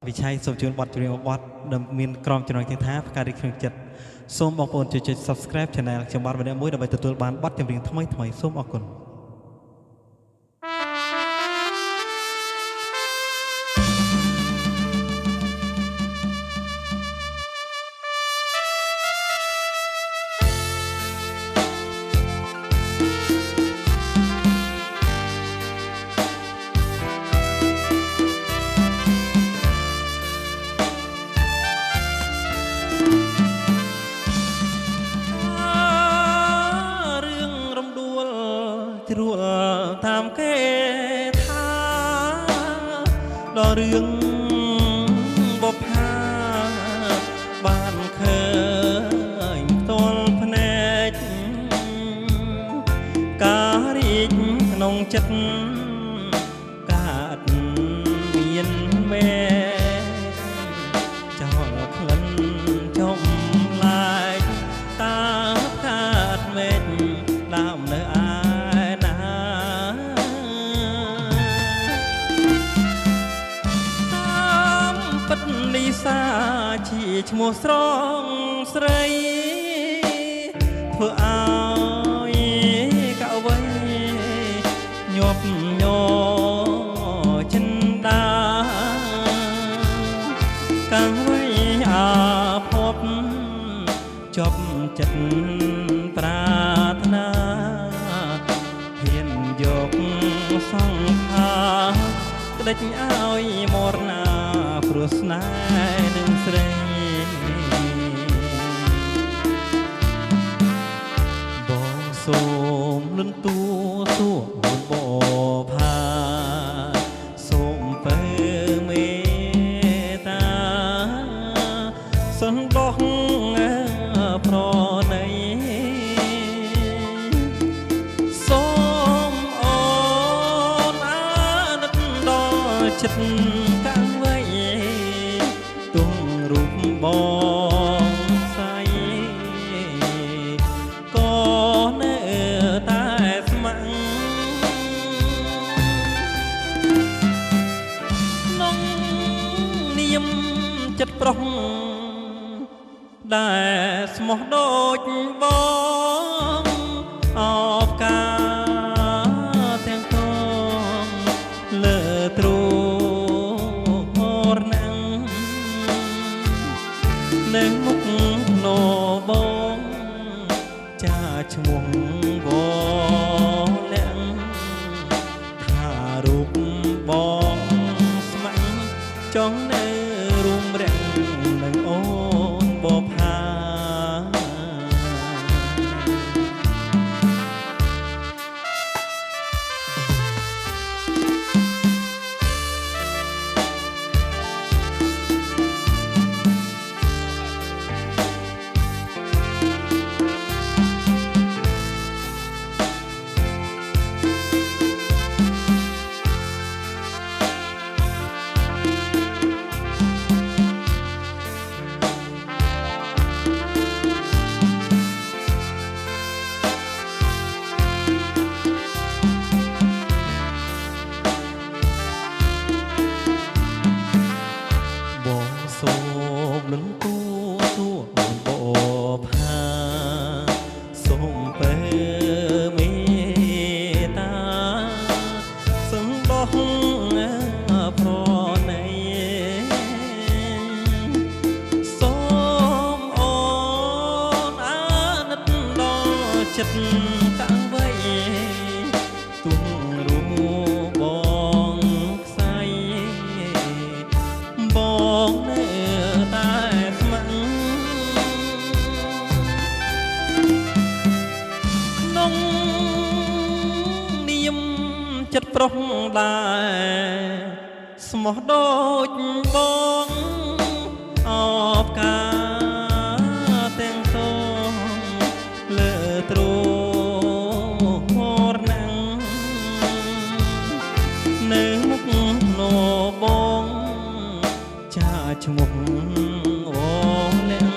វិឆ័យសូមជូនបទចម្រៀងបទដែលមានក្រុមចំណងទាំងថាផ្ការីក្នុងចិត្តសូមបងប្អូនជួយចុច Subscribe Channel ខ្ញុំបាទម្នាក់មួយដើម្បីទទួលបានបទចម្រៀងថ្មីៗសូមអរគុណជ្រួលតាមគេថាដល់រឿងបបផាបានឃើញផ្ទាល់ភ្នែកការរីកក្នុងចិត្តកើតមានមេចោលក្លិនចំឡាយតាកើតមេឃដើមនៅសាជាឈ្មោះស្រងស្រីធ្វើឲ្យកៅវៃញាប់ញ័រចិនដាកាំងវៃអាភពចប់ចិត្តប្រាថ្នាហ៊ានយកសង្ខារក្តិចឲ្យមរណាព្រោះស្នេហ៍នឹងស្រីបងសូមលន់ទួសួរបផាសូមពើមេតាសន្តោសប្រណីសូមអូនអាណិតដល់ចិត្តបងស្អីក៏នៅតែស្ម័គ្រក្នុងនាមចិត្តប្រុសដែលស្មោះដូចបងអបការទាំងតងលើទ្រូនៅមុខណូបងចាឈ្មោះវលាំងថារូបបងស្ម័គ្រចង់នៅរួមរាំងនឹងអូនបផាសូមលន់ទួសួរបផាសូមពើមេតាសន្តោសប្រណីសូមអូនអាណិតដល់ចិត្តកាំងវៃទុំរួមបងខ្សែបងចិត្តប្រុសដែរស្មោះដូចបងអបការទាំងតងលើទ្រូហរណាំងនៅមុខណូបងចាឈ្មោះវលាំង